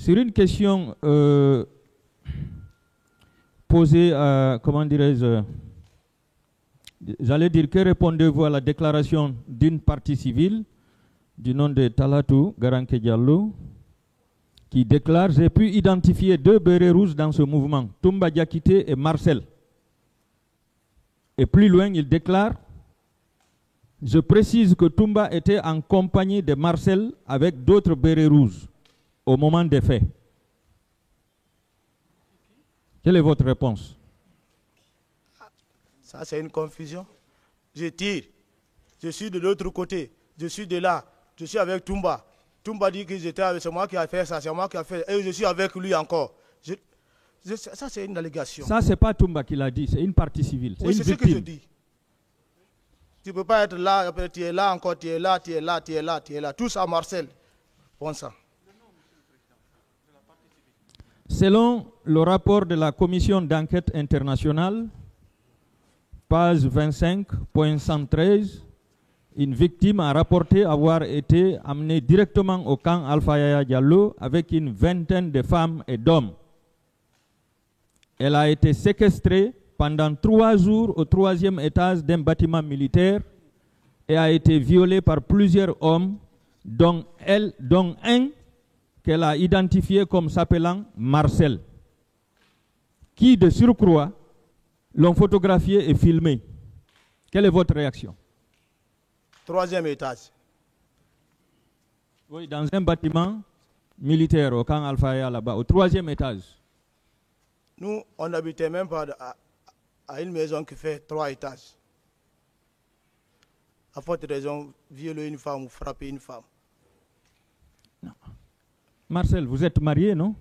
Sur une question posée à, comment dirais-je, j'allais dire, que répondez-vous à la déclaration d'une partie civile du nom de Talatou Garanke Diallo, qui déclare: j'ai pu identifier 2 bérets rouges dans ce mouvement, Toumba Diakité et Marcel. Et plus loin, il déclare: je précise que Toumba était en compagnie de Marcel avec d'autres bérets rouges au moment des faits. Quelle est votre réponse? Ça, c'est une confusion. Je tire. Je suis de l'autre côté. Je suis de là. Je suis avec Toumba. Toumba dit que j'étais avec, c'est moi qui ai fait ça, c'est moi qui ai fait. Et je suis avec lui encore. Ça, c'est une allégation. Ça, c'est pas Toumba qui l'a dit, c'est une partie civile. Oui, c'est ce que je dis. Tu ne peux pas être là, après tu es là encore, tu es là, tu es là, tu es là, tu es là. Tout ça, Marcel. Bon sang. Selon le rapport de la commission d'enquête internationale, page 25.113, une victime a rapporté avoir été amenée directement au camp Alpha Yaya Diallo avec une vingtaine de femmes et d'hommes. Elle a été séquestrée pendant 3 jours au 3e étage d'un bâtiment militaire et a été violée par plusieurs hommes, dont un qu'elle a identifié comme s'appelant Marcel, qui de surcroît l'ont photographié et filmé. Quelle est votre réaction? 3e étage. Oui, dans un bâtiment militaire au camp Alpha là-bas, au 3e étage. Nous, on n'habitait même pas à une maison qui fait 3 étages. À forte raison, violer une femme ou frapper une femme. Non. Marcel, vous êtes marié, non?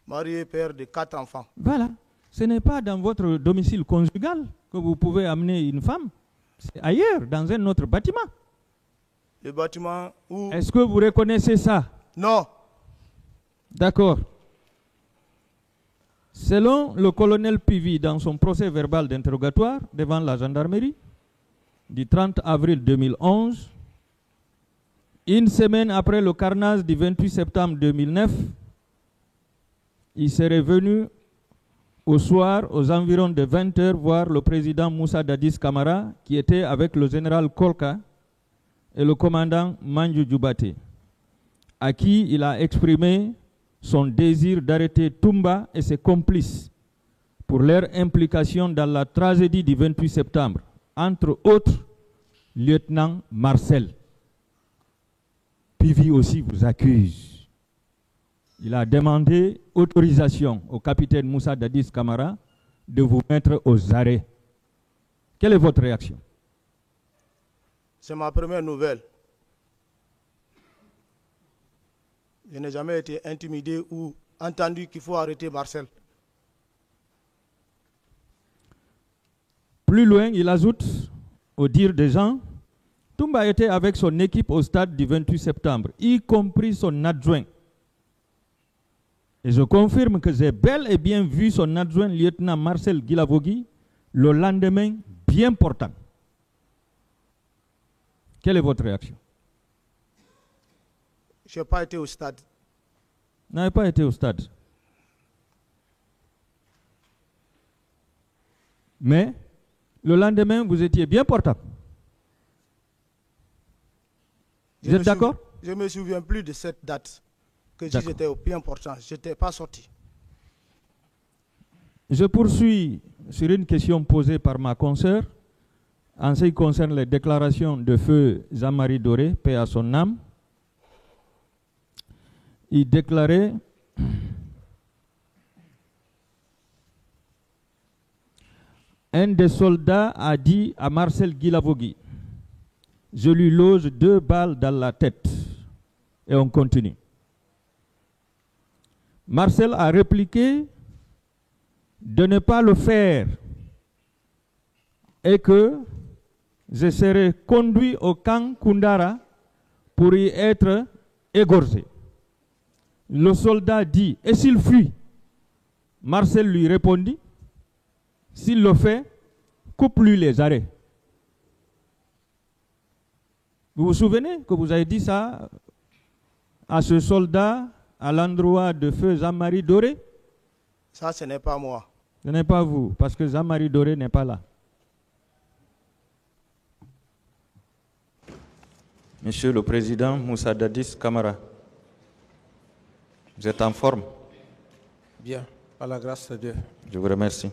Marié, père de 4 enfants. Voilà. Ce n'est pas dans votre domicile conjugal que vous pouvez amener une femme. C'est ailleurs, dans un autre bâtiment. Le bâtiment où... Est-ce que vous reconnaissez ça? Non. D'accord. Selon le colonel Pivi, dans son procès verbal d'interrogatoire devant la gendarmerie du 30 avril 2011, une semaine après le carnage du 28 septembre 2009, il serait venu au soir, aux environs de 20 h, voir le président Moussa Dadis Camara, qui était avec le général Kolka et le commandant Manju Djoubate, à qui il a exprimé son désir d'arrêter Toumba et ses complices pour leur implication dans la tragédie du 28 septembre, entre autres, lieutenant Marcel. Pivi aussi vous accuse. Il a demandé autorisation au capitaine Moussa Dadis Camara de vous mettre aux arrêts. Quelle est votre réaction? C'est ma première nouvelle. Je n'ai jamais été intimidé ou entendu qu'il faut arrêter Marcel. Plus loin, il ajoute, au dire des gens, Toumba était avec son équipe au stade du 28 septembre, y compris son adjoint. Et je confirme que j'ai bel et bien vu son adjoint, lieutenant Marcel Guilavogui, le lendemain bien portant. Quelle est votre réaction? Je n'ai pas été au stade. Vous n'avez pas été au stade. Mais le lendemain, vous étiez bien portant. Vous êtes d'accord? Je ne me souviens plus de cette date. Que si j'étais bien portant, je n'étais pas sorti. Je poursuis sur une question posée par ma consoeur en ce qui concerne les déclarations de feu Jean-Marie Doré, paix à son âme. Il déclarait: un des soldats a dit à Marcel Guilavogui: je lui loge 2 balles dans la tête. Et on continue. Marcel a répliqué de ne pas le faire et que je serai conduit au camp Koundara pour y être égorgé. Le soldat dit: et s'il fuit? Marcel lui répondit: s'il le fait, coupe-lui les arrêts. Vous vous souvenez que vous avez dit ça à ce soldat à l'endroit de feu Jean-Marie Doré? Ça, ce n'est pas moi. Ce n'est pas vous, parce que Jean-Marie Doré n'est pas là. Monsieur le Président Moussa Dadis Camara, vous êtes en forme? Bien, par la grâce de Dieu. Je vous remercie.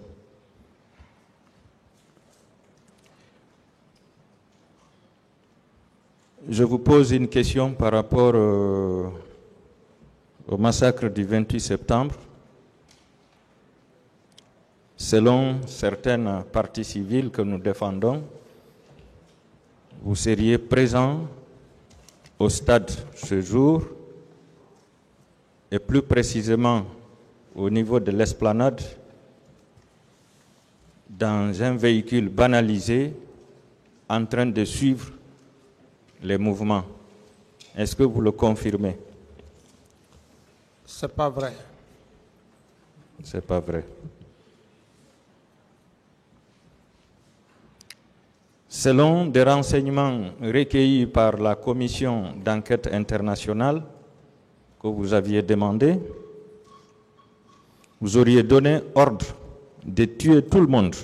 Je vous pose une question par rapport au massacre du 28 septembre. Selon certaines parties civiles que nous défendons, vous seriez présent au stade ce jour et plus précisément au niveau de l'esplanade dans un véhicule banalisé en train de suivre les mouvements. Est-ce que vous le confirmez? C'est pas vrai. C'est pas vrai. Selon des renseignements recueillis par la commission d'enquête internationale que vous aviez demandé, vous auriez donné ordre de tuer tout le monde.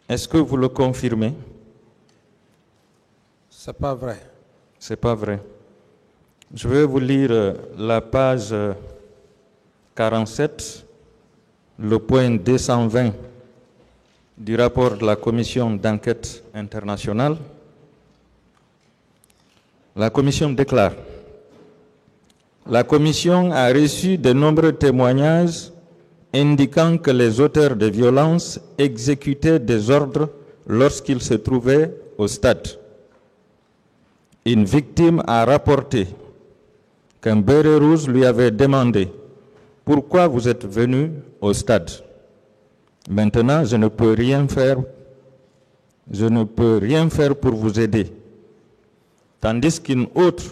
Est-ce que vous le confirmez? C'est pas vrai. C'est pas vrai. Je vais vous lire la page 47, le point 220 du rapport de la commission d'enquête internationale. La commission déclare: la commission a reçu de nombreux témoignages indiquant que les auteurs de violences exécutaient des ordres lorsqu'ils se trouvaient au stade. Une victime a rapporté qu'un béret rouge lui avait demandé: pourquoi vous êtes venu au stade? Maintenant, je ne peux rien faire pour vous aider. Tandis qu'une autre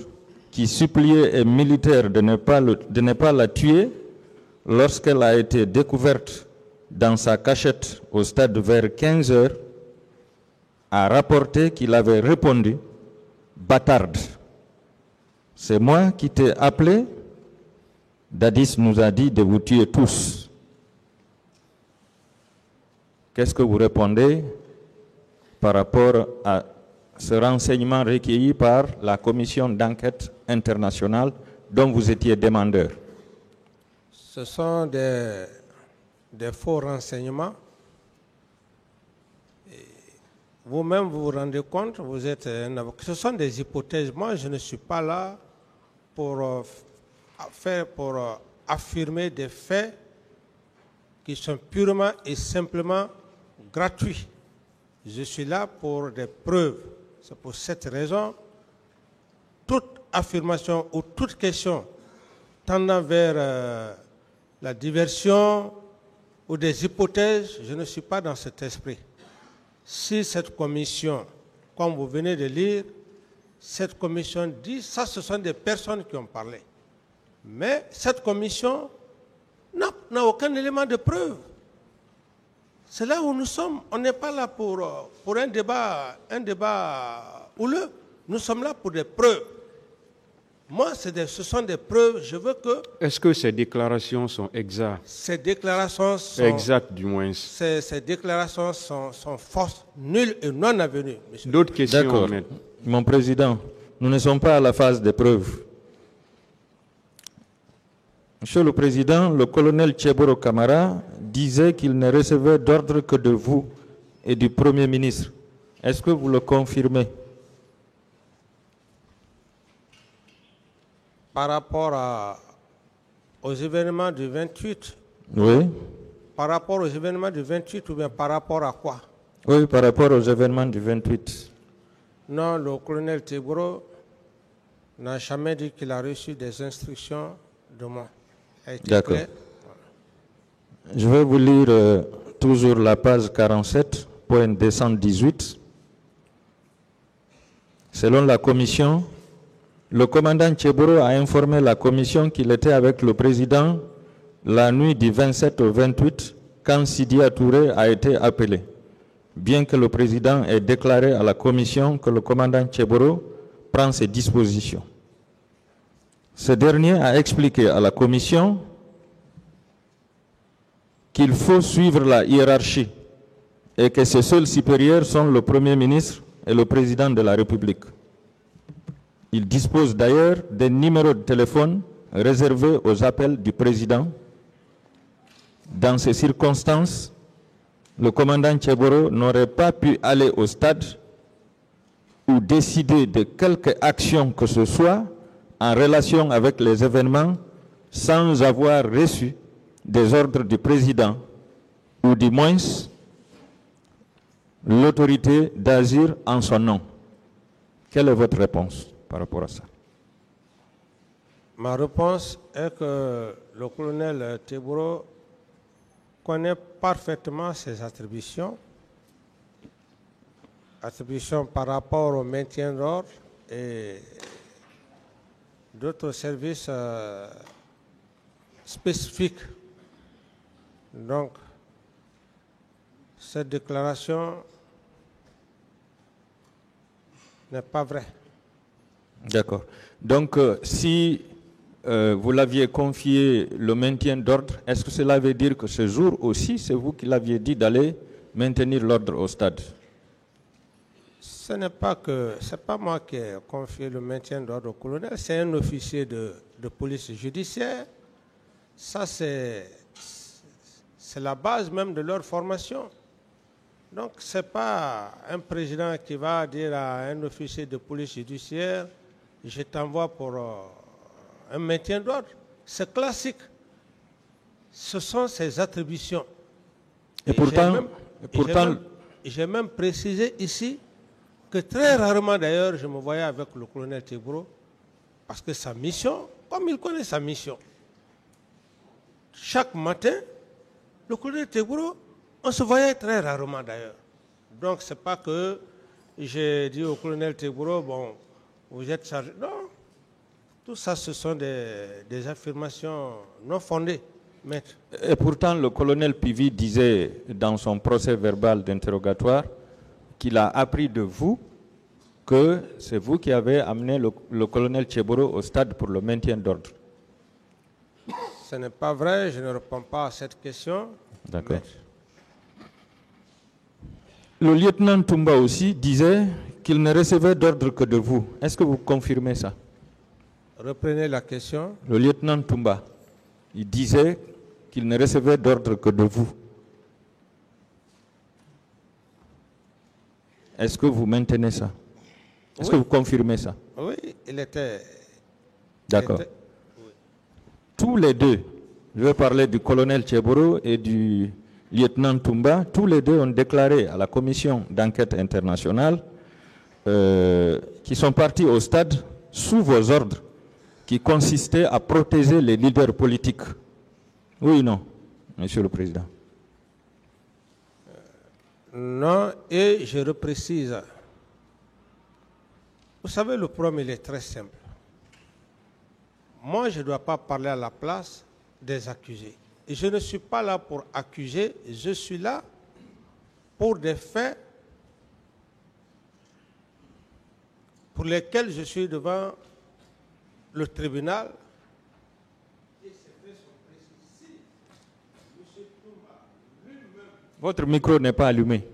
qui suppliait un militaire de ne pas la tuer lorsqu'elle a été découverte dans sa cachette au stade vers 15 heures, a rapporté qu'il avait répondu: bâtarde, c'est moi qui t'ai appelé. Dadis nous a dit de vous tuer tous. Qu'est-ce que vous répondez par rapport à ce renseignement recueilli par la commission d'enquête internationale dont vous étiez demandeur? Ce sont des faux renseignements. Vous-même, vous vous rendez compte, vous êtes un avocat. Ce sont des hypothèses. Moi, je ne suis pas là pour affirmer des faits qui sont purement et simplement gratuits. Je suis là pour des preuves. C'est pour cette raison, toute affirmation ou toute question tendant vers la diversion ou des hypothèses, je ne suis pas dans cet esprit. Si cette commission, comme vous venez de lire, cette commission dit, ça ce sont des personnes qui ont parlé. Mais cette commission n'a aucun élément de preuve. C'est là où nous sommes. On n'est pas là pour un débat houleux. Nous sommes là pour des preuves. Moi, ce sont des preuves. Je veux que... Est-ce que ces déclarations sont exactes? Ces déclarations sont... Exactes, du moins. Ces déclarations sont fausses, nulles et non avenues. D'autres questions? D'accord. Mon président, nous ne sommes pas à la phase des preuves. Monsieur le Président, le colonel Tcheboro Camara disait qu'il ne recevait d'ordre que de vous et du Premier ministre. Est-ce que vous le confirmez? Par rapport aux événements du 28, Oui. par rapport aux événements du 28 ou bien par rapport à quoi? Oui, par rapport aux événements du 28. Non, le colonel Tcheboro n'a jamais dit qu'il a reçu des instructions de moi. D'accord. Je vais vous lire toujours la page 47, point 218. Selon la commission, le commandant Tcheboro a informé la commission qu'il était avec le président la nuit du 27 au 28 quand Sidia Touré a été appelé. Bien que le président ait déclaré à la commission que le commandant Tcheboro prend ses dispositions. Ce dernier a expliqué à la commission qu'il faut suivre la hiérarchie et que ses seuls supérieurs sont le Premier ministre et le Président de la République. Il dispose d'ailleurs des numéros de téléphone réservés aux appels du Président. Dans ces circonstances, le commandant Tcheboro n'aurait pas pu aller au stade ou décider de quelque action que ce soit en relation avec les événements sans avoir reçu des ordres du président ou du moins l'autorité d'agir en son nom. Quelle est votre réponse par rapport à ça? Ma réponse est que le colonel Tcheboro connaît parfaitement ses attributions par rapport au maintien d'ordre et d'autres services spécifiques. Donc, cette déclaration n'est pas vraie. D'accord. Donc, si vous l'aviez confié le maintien d'ordre, est-ce que cela veut dire que ce jour aussi, c'est vous qui l'aviez dit d'aller maintenir l'ordre au stade? Ce n'est pas moi qui ai confié le maintien d'ordre au colonel, c'est un officier de police judiciaire. Ça, c'est la base même de leur formation. Donc, ce n'est pas un président qui va dire à un officier de police judiciaire, je t'envoie pour un maintien d'ordre. C'est classique. Ce sont ses attributions. Et pourtant, j'ai même précisé ici que très rarement d'ailleurs je me voyais avec le colonel Tcheboro parce que sa mission, comme il connaît sa mission, chaque matin, le colonel Tcheboro, on se voyait très rarement d'ailleurs. Donc c'est pas que j'ai dit au colonel Tcheboro, bon, vous êtes chargé. Non, tout ça ce sont des affirmations non fondées, maître. Et pourtant, le colonel Pivi disait dans son procès verbal d'interrogatoire qu'il a appris de vous que c'est vous qui avez amené le colonel Tcheboro au stade pour le maintien d'ordre. Ce n'est pas vrai, je ne réponds pas à cette question. D'accord. Le lieutenant Toumba aussi disait qu'il ne recevait d'ordre que de vous. Est-ce que vous confirmez ça? Reprenez la question. Le lieutenant Toumba, il disait qu'il ne recevait d'ordre que de vous. Est-ce que vous maintenez ça? Est-ce que vous confirmez ça? Oui, il était... D'accord. Tous les deux, je vais parler du colonel Tcheboro et du lieutenant Toumba, tous les deux ont déclaré à la commission d'enquête internationale qu'ils sont partis au stade sous vos ordres qui consistaient à protéger les leaders politiques. Oui ou non, Monsieur le Président? Non, et je reprécise. Vous savez, le problème, il est très simple. Moi, je ne dois pas parler à la place des accusés. Et je ne suis pas là pour accuser, je suis là pour des faits pour lesquels je suis devant le tribunal. Votre micro n'est pas allumé.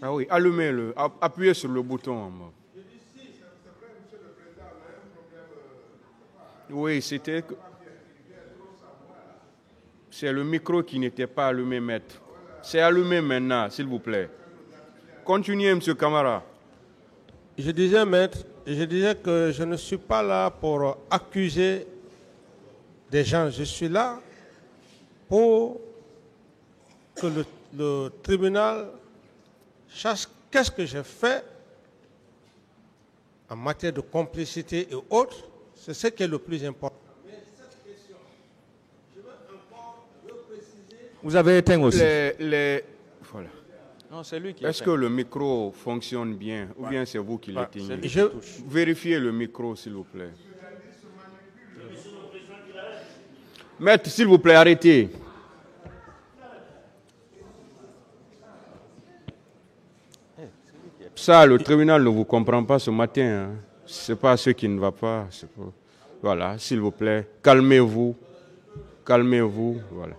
Ah oui, allumez-le, appuyez sur le bouton en bas. Oui, c'était... C'est le micro qui n'était pas allumé, maître. C'est allumé maintenant, s'il vous plaît. Continuez, monsieur Camara. Je disais, maître, je disais que je ne suis pas là pour accuser des gens. Je suis là pour que le tribunal sache qu'est-ce que j'ai fait en matière de complicité et autres. C'est ce qui est le plus important. Mais cette question, je veux encore repréciser. Vous avez éteint aussi. Voilà. Non, c'est lui qui Est-ce que le micro fonctionne bien ou bien c'est vous qui l'éteignez? Vérifiez le micro, s'il vous plaît. Maître, s'il vous plaît, arrêtez. Ça, le tribunal ne vous comprend pas ce matin. Hein. Ce n'est pas ce qui ne va pas. Voilà, s'il vous plaît, calmez-vous. Calmez-vous, voilà.